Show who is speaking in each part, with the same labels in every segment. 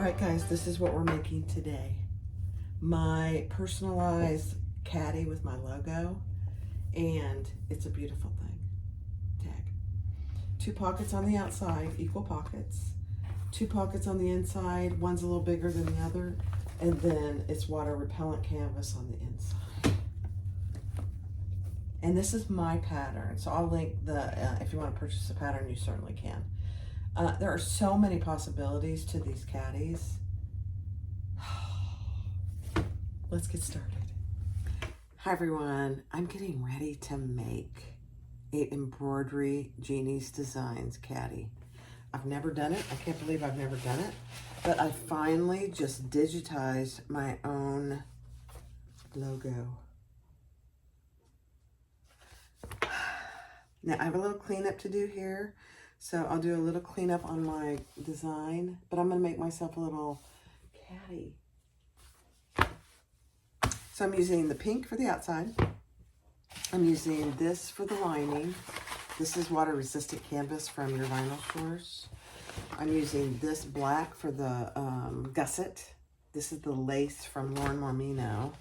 Speaker 1: right, guys, this is what we're making today. My personalized caddy with my logo, and it's a beautiful thing. Tag. 2 pockets on the outside, equal pockets. 2 pockets on the inside, one's a little bigger than the other, and then it's water repellent canvas on the inside. And this is my pattern, so I'll link the, if you want to purchase a pattern, you certainly can. There are so many possibilities to these caddies. Let's get started. Hi everyone, I'm getting ready to make a embroidery Jeannie's Designs caddy. I've never done it. I can't believe I've never done it, but I finally just digitized my own logo. Now I have a little cleanup to do here. So I'll do a little cleanup on my design, but I'm gonna make myself a little caddy. So I'm using the pink for the outside. I'm using this for the lining. This is water resistant canvas from your vinyl stores. I'm using this black for the gusset. This is the lace from Lauren Mormino.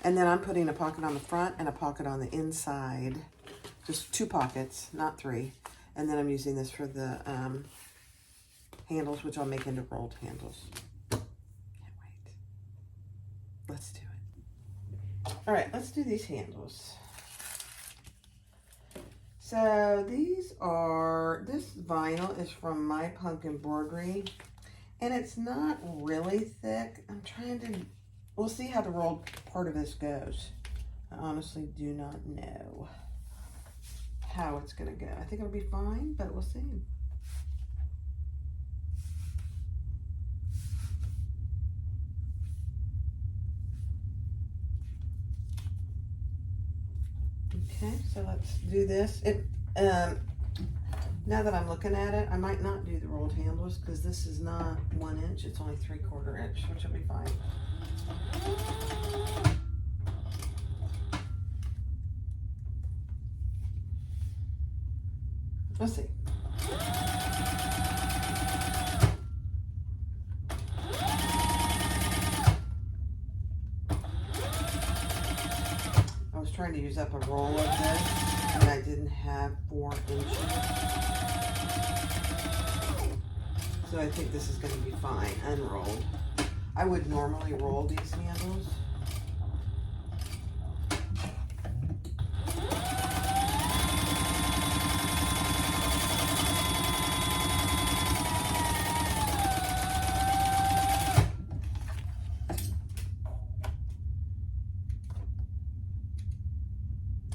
Speaker 1: And then I'm putting a pocket on the front and a pocket on the inside. Just 2 pockets, not 3. And then I'm using this for the handles, which I'll make into rolled handles. Can't wait. Let's do it. All right, let's do these handles. So these are, this vinyl is from My Punk Embroidery, and it's not really thick. I'm trying to, we'll see how the rolled part of this goes. I honestly do not know how it's gonna go. I think it'll be fine, but we'll see. Okay, so let's do this. Now that I'm looking at it, I might not do the rolled handles because this is not 1 inch, it's only 3/4 inch, which will be fine. Let's see. I was trying to use up a roll of this, and I didn't have 4 inches. So I think this is going to be fine, unrolled. I would normally roll these handles.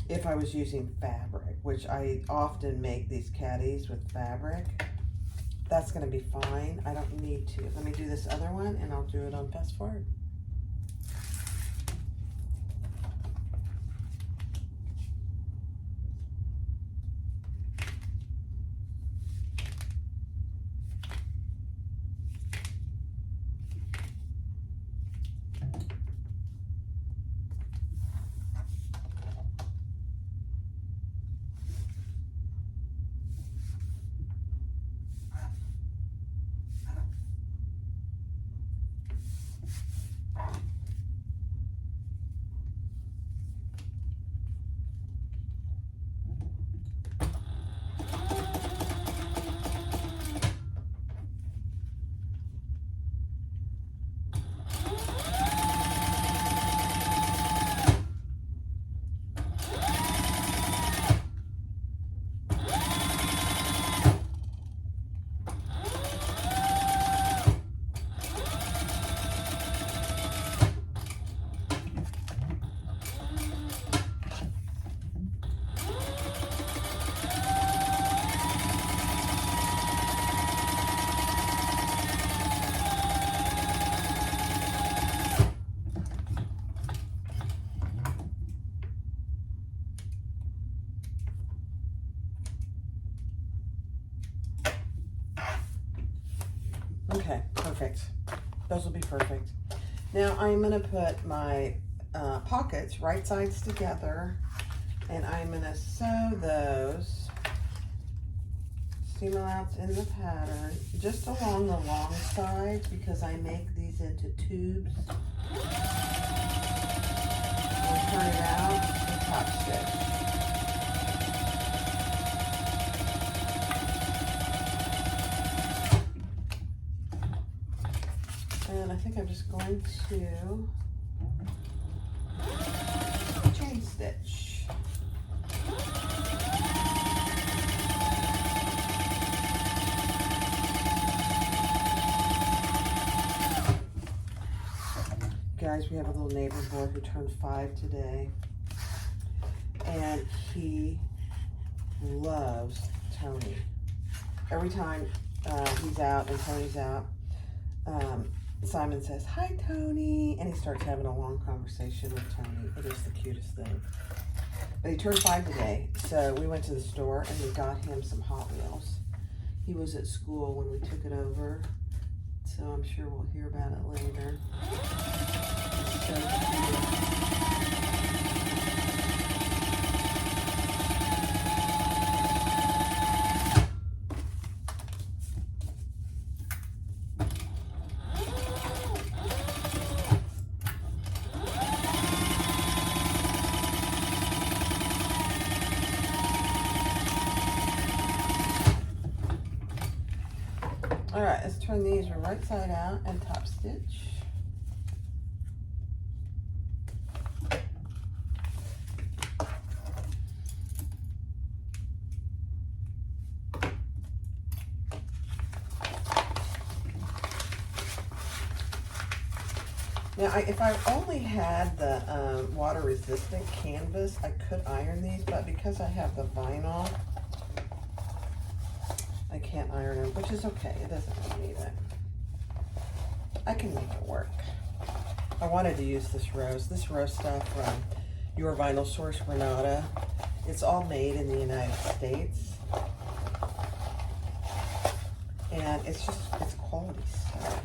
Speaker 1: If I was using fabric, which I often make these caddies with fabric, that's going to be fine. I don't need to. Let me do this other one and I'll do it on fast forward. Okay, perfect. Those will be perfect. Now I'm gonna put my pockets right sides together, and I'm gonna sew those seam allowance in the pattern, just along the long sides because I make these into tubes. We'll turn it out and top stitch. And I think I'm just going to chain stitch. Guys, we have a little neighbor boy who turned 5 today, and he loves Tony. Every time he's out and Tony's out, Simon says, "Hi, Tony," and he starts having a long conversation with Tony. It is the cutest thing. But he turned 5 today, so we went to the store and we got him some Hot Wheels. He was at school when we took it over, so I'm sure we'll hear about it later. So all right, let's turn these right side out and top stitch. Now, if I only had the water-resistant canvas, I could iron these, but because I have the vinyl, I can't iron them, which is okay. It doesn't really need it. I can make it work. I wanted to use this rose stuff from Your Vinyl Source, Renata. It's all made in the United States. And it's quality stuff.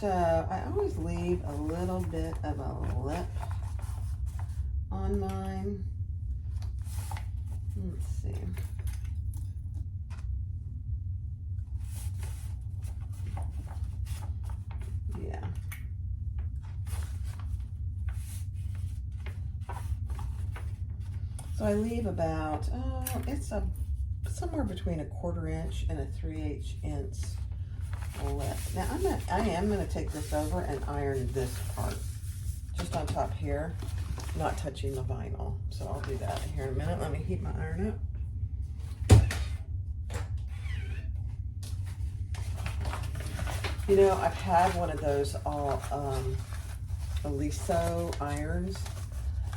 Speaker 1: So I always leave a little bit of a lip on mine. Let's see. Yeah. So I leave about, it's somewhere between a 1/4 inch and a 3/8 inch lip. Now I am gonna take this over and iron this part just on top here, not touching the vinyl. So I'll do that here in a minute. Let me heat my iron up. You know, I've had one of those Aliso irons.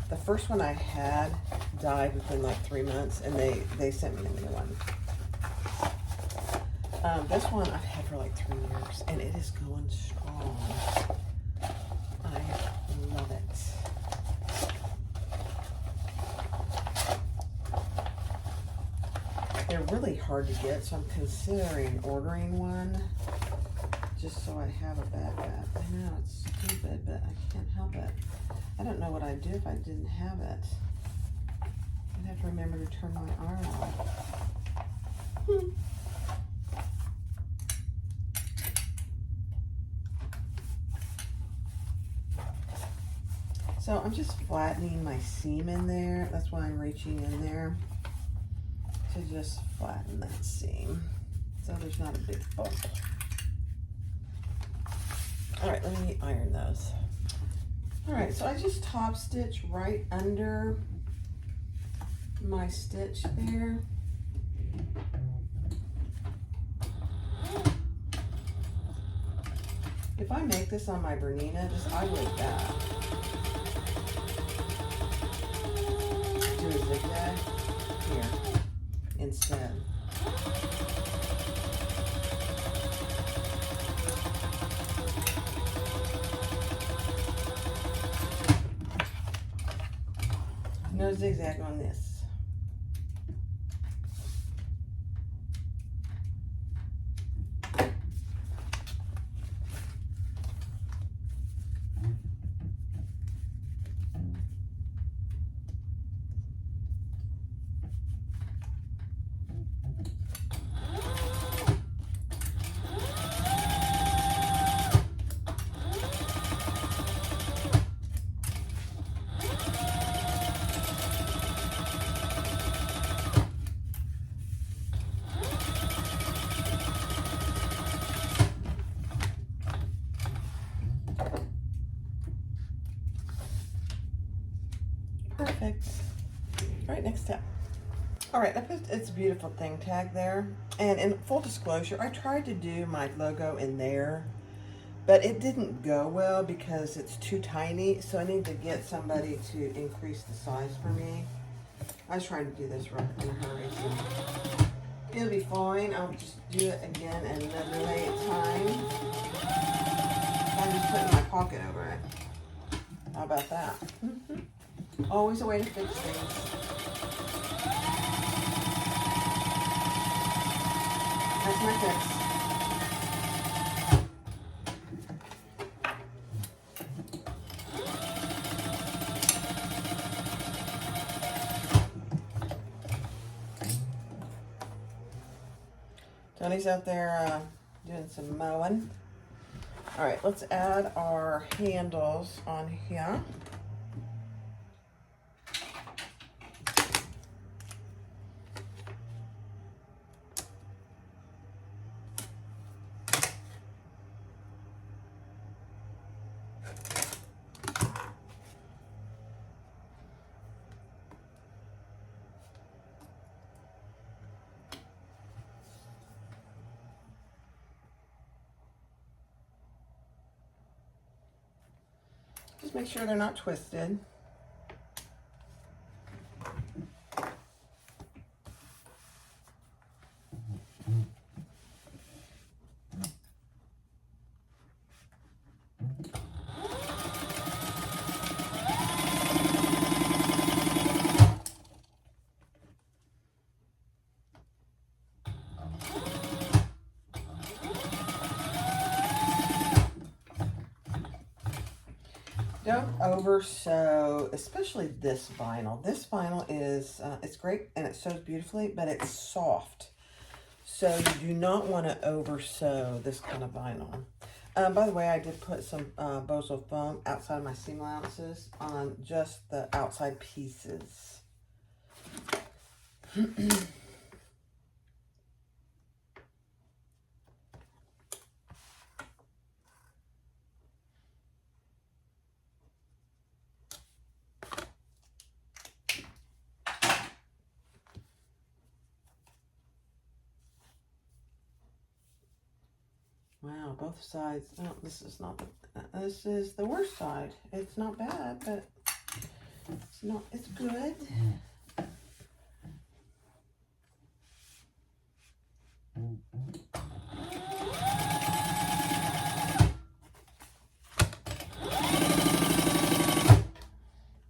Speaker 1: The first one I had died within like 3 months, and they sent me a new one. This one I've had for like 3 years, and it is going strong. I love it. They're really hard to get, so I'm considering ordering one just so I have a backup. I know it's stupid, but I can't help it. I don't know what I'd do if I didn't have it. I'd have to remember to turn my iron on. So I'm just flattening my seam in there. That's why I'm reaching in there to just flatten that seam so there's not a big bump. All right, let me iron those. All right, so I just top stitch right under my stitch there. If I make this on my Bernina, just isolate that. Do a zigzag here instead. No zigzag on this. perfect. Right next step. All right, I put It's Beautiful thing tag there. And in full disclosure, I tried to do my logo in there, but it didn't go well because it's too tiny. So I need to get somebody to increase the size for me. I was trying to do this in a hurry. So it'll be fine. I'll just do it again another day at time. I just put it in my pocket over it. How about that? Always a way to fix things. That's my fix. Tony's out there doing some mowing. All right, let's add our handles on here. Just make sure they're not twisted. Don't over sew, especially this vinyl. This vinyl is, it's great and it sews beautifully, but it's soft. So you do not want to over sew this kind of vinyl. By the way, I did put some Bozo foam outside my seam allowances on just the outside pieces. Wow, both sides. Oh, this is not the, this is the worst side. It's not bad, but it's good.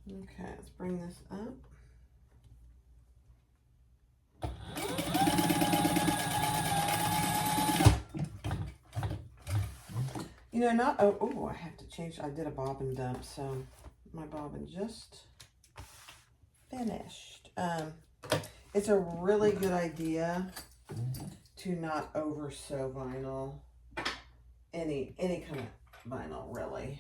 Speaker 1: Okay, let's bring this up. You know, not, oh, I have to change. I did a bobbin dump, so my bobbin just finished. It's a really good idea to not over sew vinyl, any kind of vinyl, really.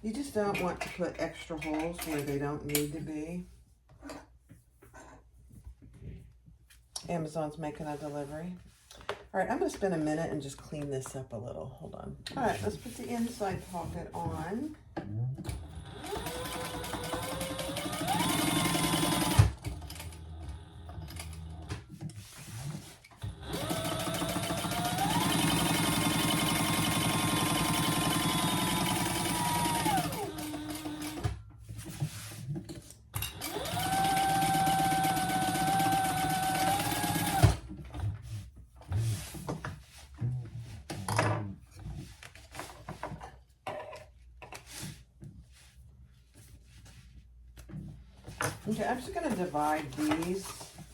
Speaker 1: You just don't want to put extra holes where they don't need to be. Amazon's making a delivery. All right, I'm going to spend a minute and just clean this up a little. Hold on. All right, let's put the inside pocket on. Okay, I'm just going to divide these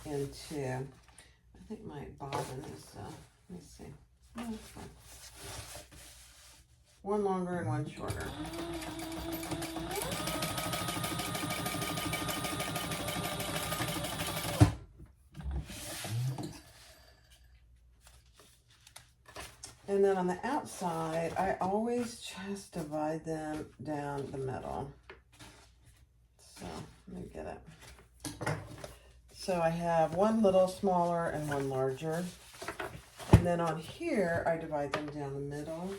Speaker 1: into, I think my bobbin is, let me see. No, that's fine. One longer and one shorter. And then on the outside, I always just divide them down the middle. So, let me get it. So I have one little smaller and one larger. And then on here, I divide them down the middle.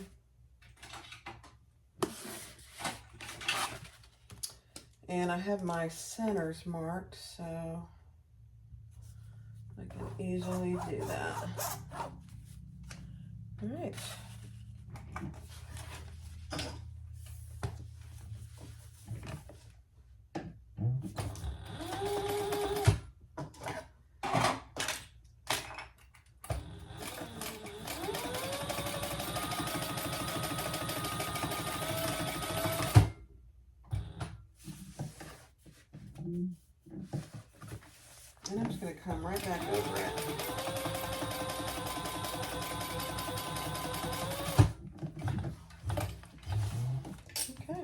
Speaker 1: And I have my centers marked, so I can easily do that. All right. And I'm just going to come right back over it. Okay.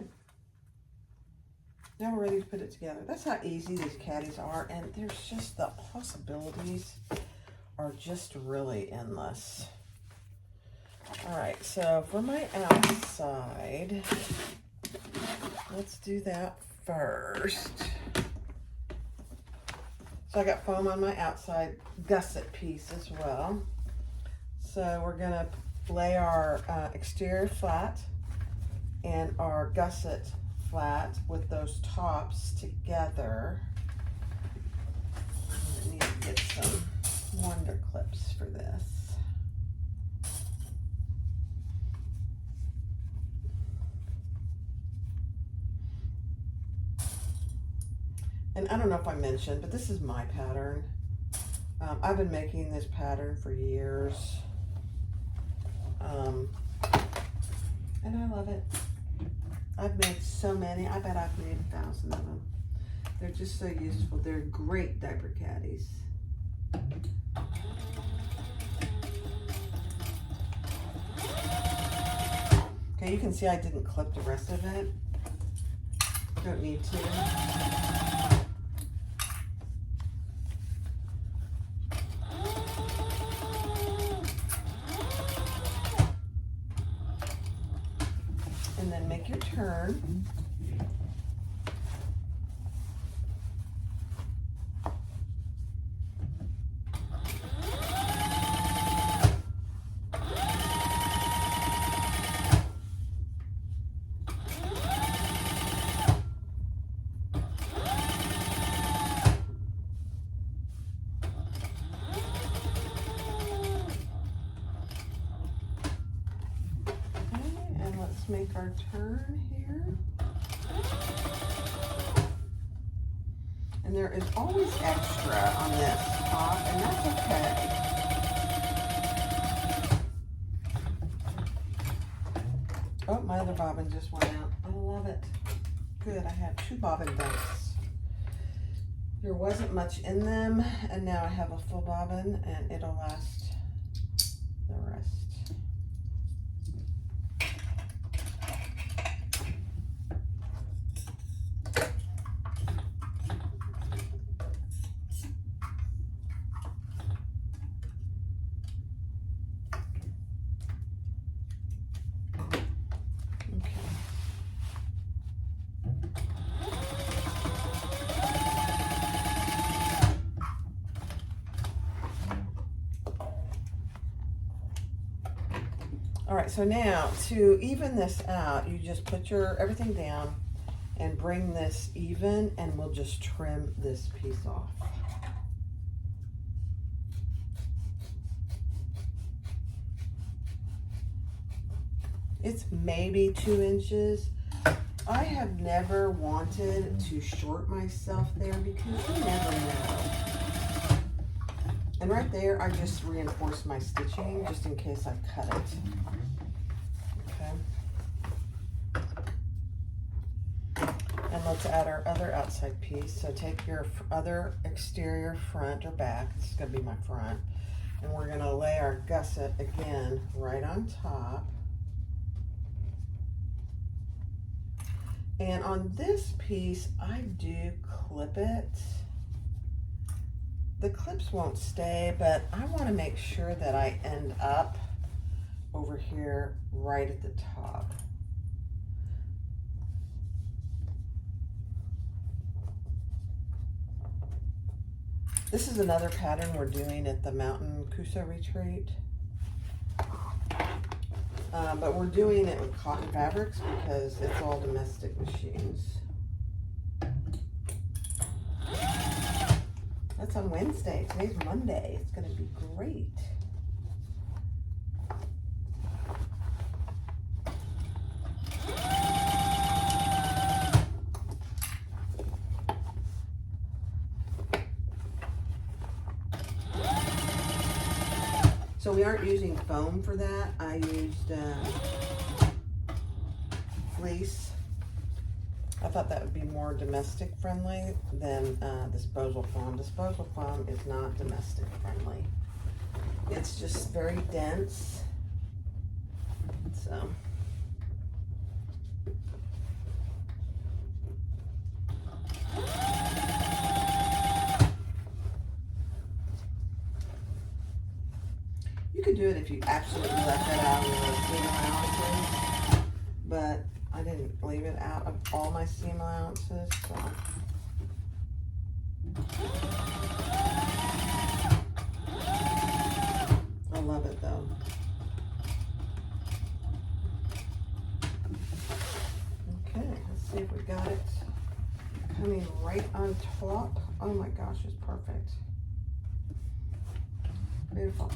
Speaker 1: Now we're ready to put it together. That's how easy these caddies are, and there's just the possibilities are just really endless. All right, so for my outside, let's do that first. So I got foam on my outside gusset piece as well. So we're gonna lay our exterior flat and our gusset flat with those tops together. I need to get some wonder clips for this. And I don't know if I mentioned, but this is my pattern. I've been making this pattern for years. And I love it. I've made so many. I bet I've made 1,000 of them. They're just so useful. They're great diaper caddies. Okay, you can see I didn't clip the rest of it. Don't need to. And then make your turn. Make our turn here. And there is always extra on this top, and that's okay. Oh, my other bobbin just went out. I love it. Good, I have 2 bobbin dumps. There wasn't much in them, and now I have a full bobbin, and it'll last the rest. All right, so now to even this out, you just put your everything down and bring this even, and we'll just trim this piece off. It's maybe 2 inches. I have never wanted to short myself there because you never know. And right there, I just reinforced my stitching just in case I cut it. Okay. And let's add our other outside piece. So take your other exterior front or back. This is going to be my front. And we're going to lay our gusset again right on top. And on this piece, I do clip it. The clips won't stay, but I want to make sure that I end up over here right at the top. This is another pattern we're doing at the Mountain Kuso Retreat. But we're doing it with cotton fabrics because it's all domestic machines. That's on Wednesday. Today's Monday. It's going to be great. So we aren't using foam for that. I used fleece. I thought that would be more domestic friendly than disposal foam. Disposal foam is not domestic friendly. It's just very dense. So. You could do it if you absolutely left that out of your seam allowances, but I didn't leave it out of all my seam allowances, so. I love it though. Okay, let's see if we got it coming right on top. Oh my gosh, it's perfect. Beautiful.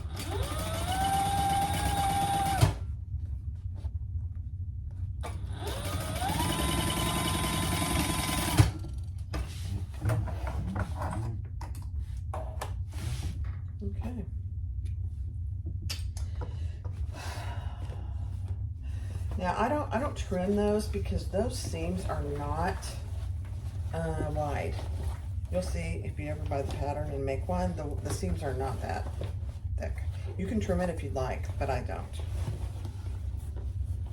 Speaker 1: Okay. Now I don't trim those because those seams are not wide. You'll see if you ever buy the pattern and make one, the seams are not that thick. You can trim it if you'd like, but I don't.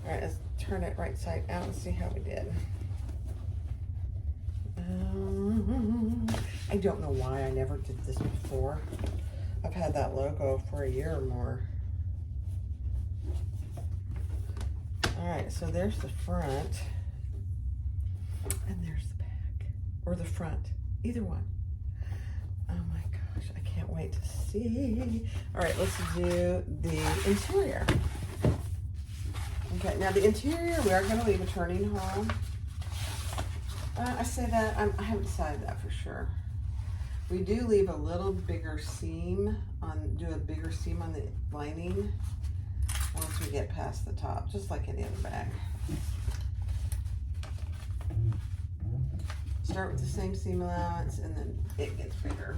Speaker 1: All right, let's turn it right side out and see how we did. I don't know why I never did this before. I've had that logo for a year or more. All right, so there's the front and there's the back, or the front, either one. Oh my gosh, I can't wait to see. All right, let's do the interior. Okay, now the interior, we are going to leave a turning hole. I say that, I haven't decided that for sure. We do leave a little bigger seam do a bigger seam on the lining once we get past the top, just like any other bag. Start with the same seam allowance and then it gets bigger.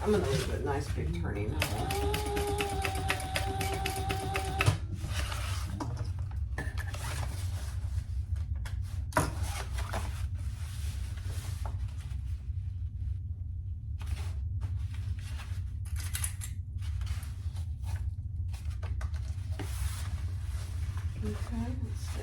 Speaker 1: I'm going to leave a nice big turning hole. Okay, let's see.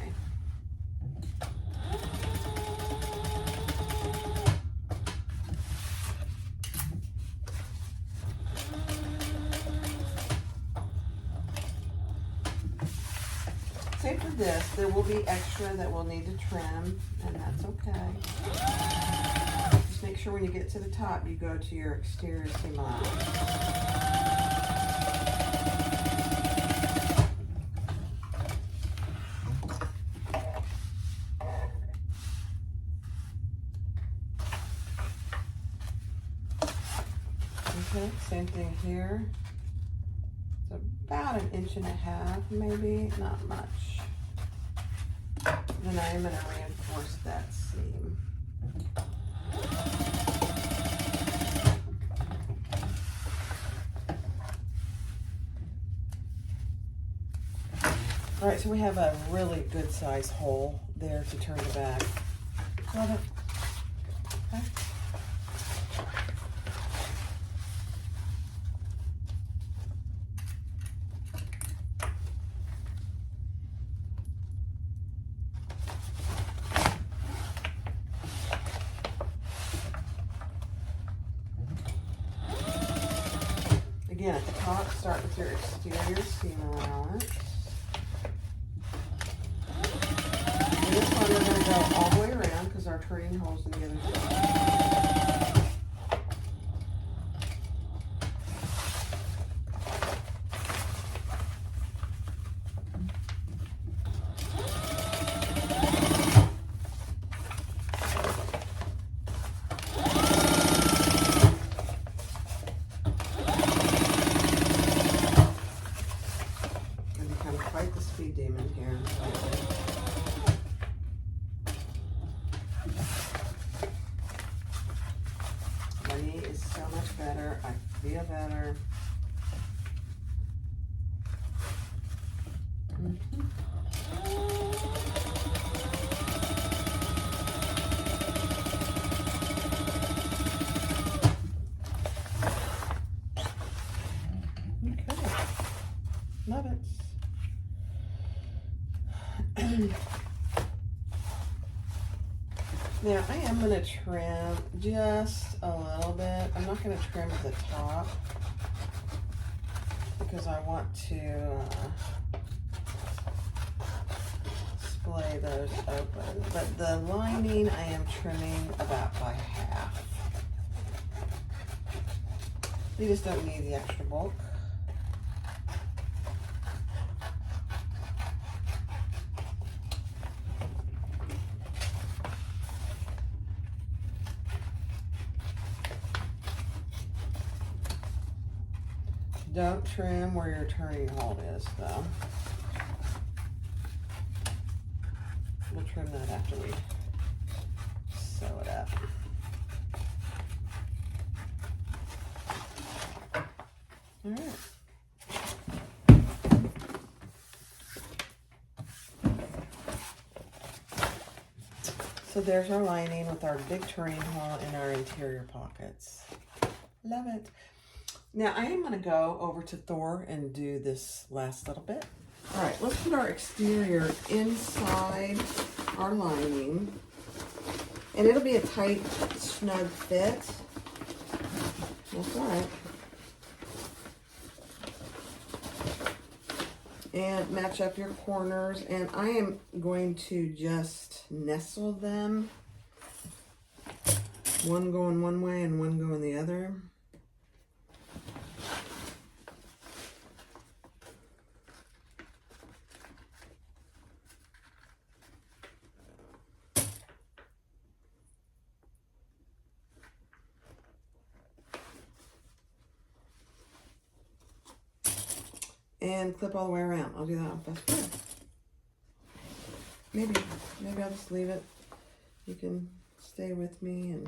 Speaker 1: Same for this, there will be extra that we'll need to trim, and that's okay. Just make sure when you get to the top, you go to your exterior seam allowance. Okay, same thing here. It's about 1.5 inches, maybe, not much. Then I am going to reinforce that seam. All right, so we have a really good size hole there to turn the bag. Love it. Okay. Again, at the top, start with your exterior seam allowance. And this one we're going to go all the way around because our turning hole's in the other side. Quite the speed demon here. My knee is so much better. I feel better. Okay. Love it. Now I am going to trim just a little bit. I'm not going to trim at the top because I want to splay those open. But the lining I am trimming about by half. You just don't need the extra bulk. Don't trim where your turning hole is, though. We'll trim that after we sew it up. All right. So there's our lining with our big turning hole and our interior pockets. Love it. Now I am going to go over to Thor and do this last little bit. All right, let's put our exterior inside our lining. And it'll be a tight, snug fit. That's all right. And match up your corners. And I am going to just nestle them. One going one way and one going the other. And clip all the way around. I'll do that on fast forward. Maybe I'll just leave it. You can stay with me and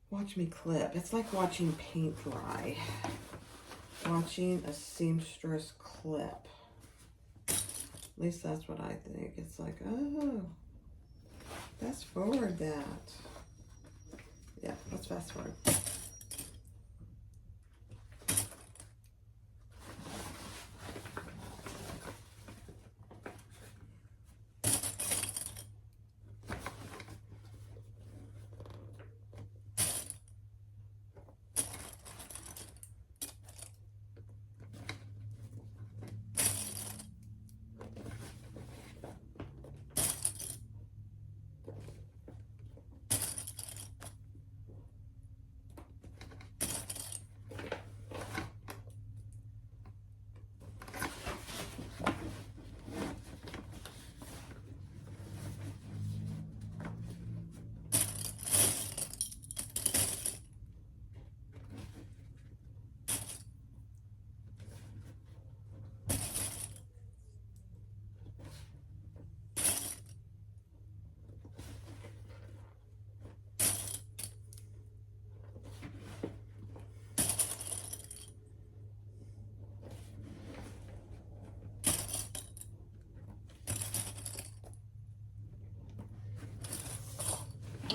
Speaker 1: watch me clip. It's like watching paint dry. Watching a seamstress clip. At least that's what I think. It's like, oh, fast forward that. Yeah, let's fast forward.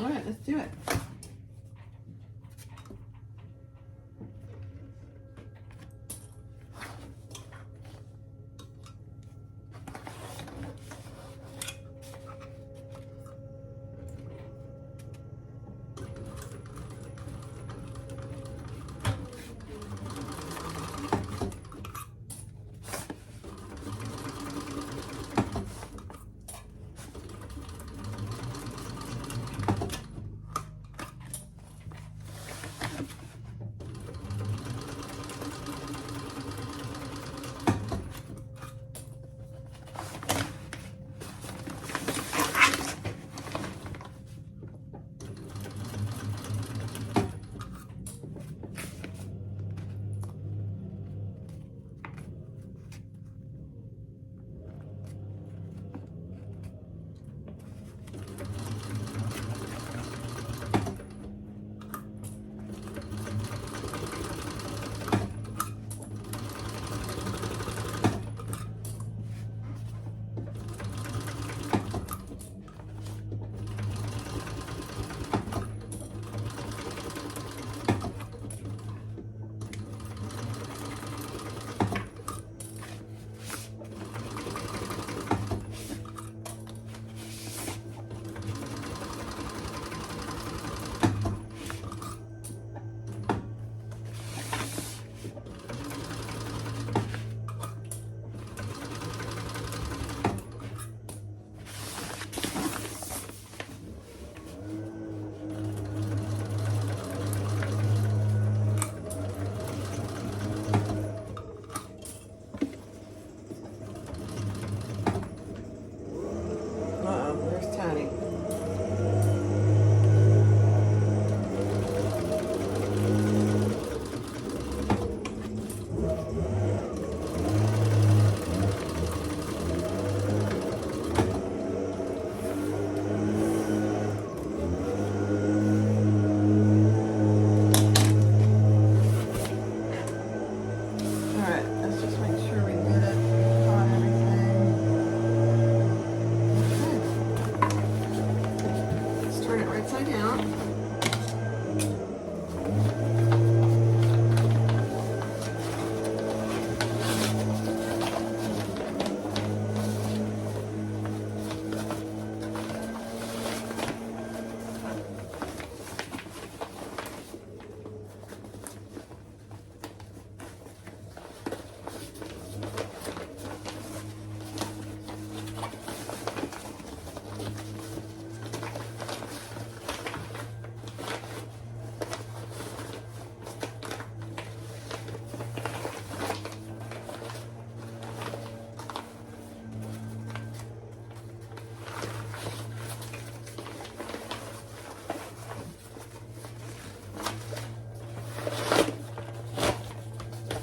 Speaker 1: All right, let's do it.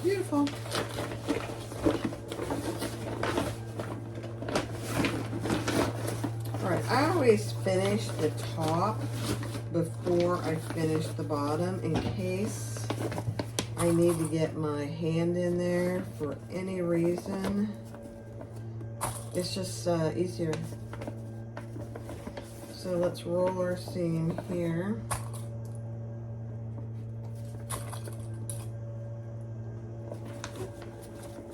Speaker 1: Beautiful. Alright, I always finish the top before I finish the bottom in case I need to get my hand in there for any reason. It's just easier. So let's roll our seam here.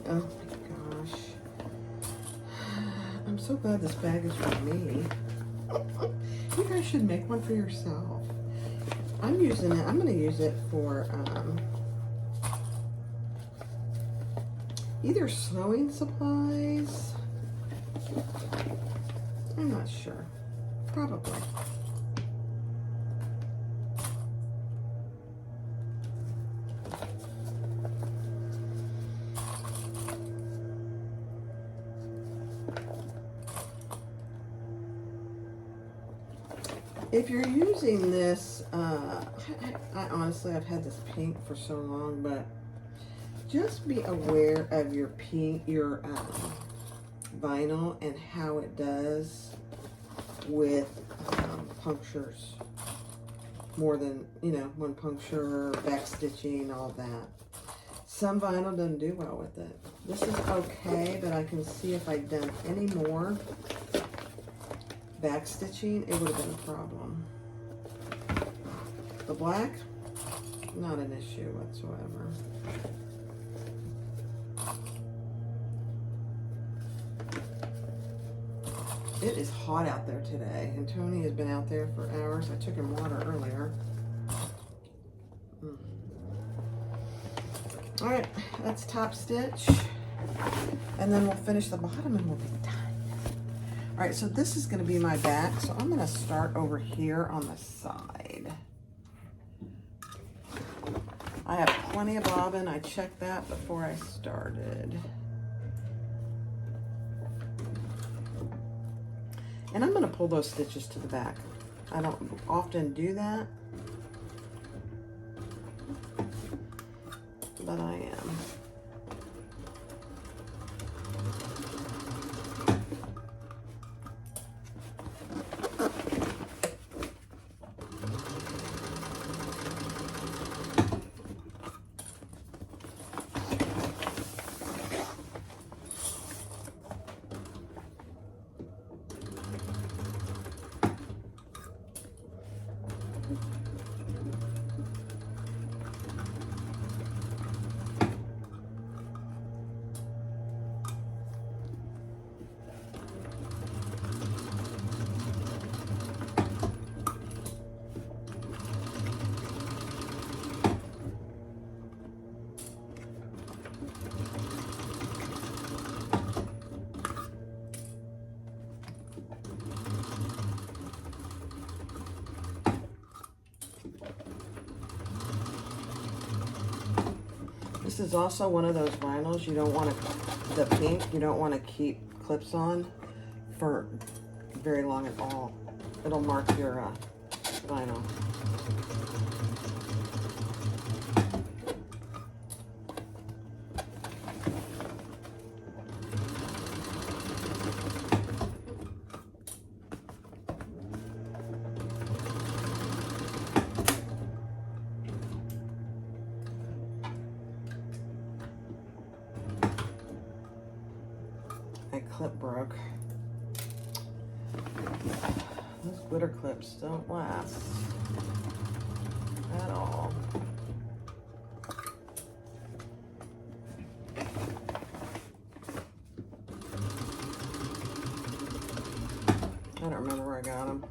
Speaker 1: Oh my gosh. I'm so glad this bag is for me. You guys should make one for yourself. I'm using it, I'm gonna use it for either sewing supplies. I'm not sure. Probably. If you're using this, I honestly, I've had this pink for so long, but just be aware of your pink, your vinyl and how it does with punctures. More than, you know, one puncture, back stitching, all that. Some vinyl doesn't do well with it. This is okay, but I can see if I'd done any more back stitching, it would have been a problem. The black, not an issue whatsoever. It is hot out there today, and Tony has been out there for hours. I took him water earlier. All right, that's top stitch, and then we'll finish the bottom and we'll be done. All right, so this is gonna be my back, so I'm gonna start over here on the side. I have plenty of bobbin. I checked that before I started. And I'm gonna pull those stitches to the back. I don't often do that, but I am. This is also one of those vinyls you don't want to, the pink, you don't want to keep clips on for very long at all. It'll mark your vinyl. Clip broke. Those glitter clips don't last at all. don't remember where I got them.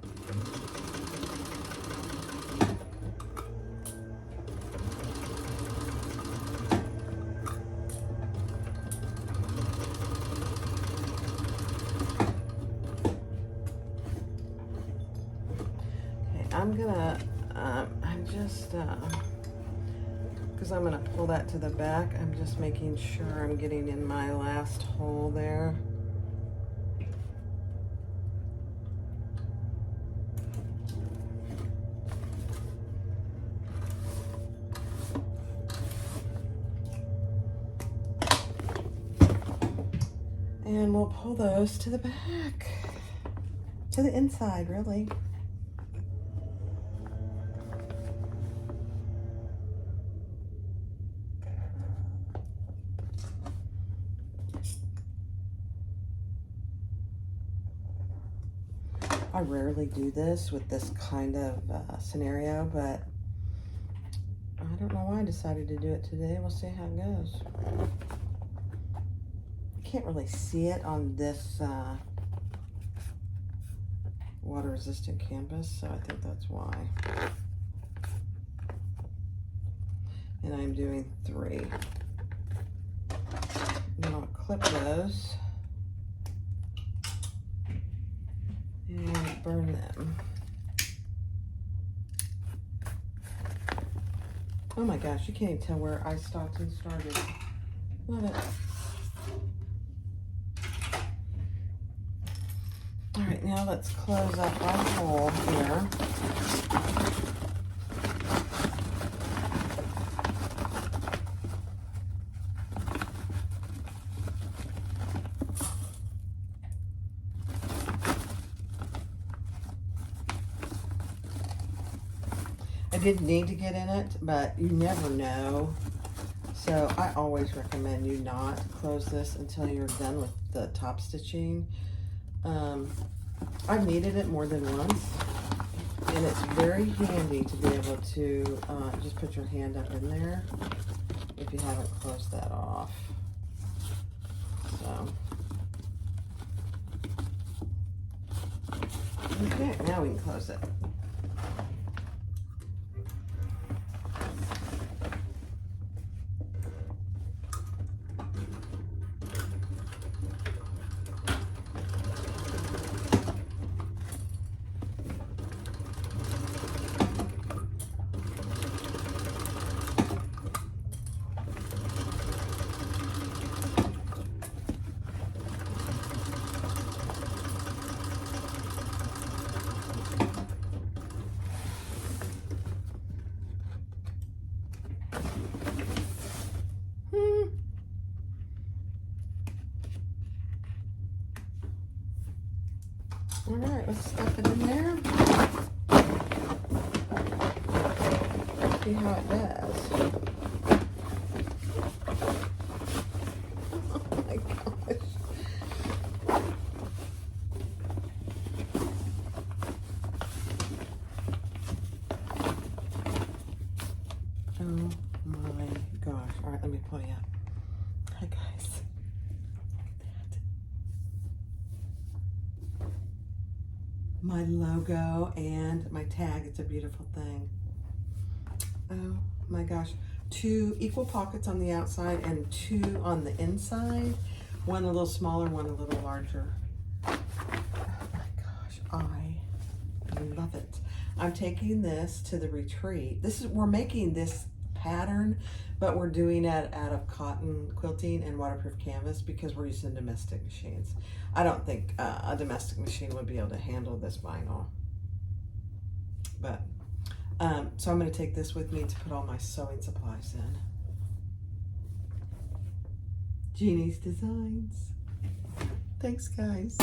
Speaker 1: I'm gonna, because I'm gonna pull that to the back, I'm just making sure I'm getting in my last hole there. And we'll pull those to the back, to the inside, really. I rarely do this with this kind of scenario, but I don't know why I decided to do it today. We'll see how it goes. I can't really see it on this water-resistant canvas, so I think that's why. And I'm doing 3. Then I'll clip those and burn them. Oh my gosh, you can't even tell where I stopped and started. Love it. All right, now let's close up our hole here. I didn't need to get in it, but you never know. So I always recommend you not close this until you're done with the top stitching. I've needed it more than once, and it's very handy to be able to just put your hand up in there if you haven't closed that off. So, okay, now we can close it. All right, let's stuff it in there. See how it does. Oh my gosh. Oh my gosh. All right, let me pull you up. Hi guys. My logo and my tag. It's a beautiful thing. Oh my gosh. 2 equal pockets on the outside and 2 on the inside. One a little smaller, one a little larger. Oh my gosh, I love it. I'm taking this to the retreat. We're making this pattern, but we're doing it out of cotton quilting and waterproof canvas because we're using domestic machines. I don't think a domestic machine would be able to handle this vinyl. But, so I'm gonna take this with me to put all my sewing supplies in. Jeannie's Designs. Thanks, guys.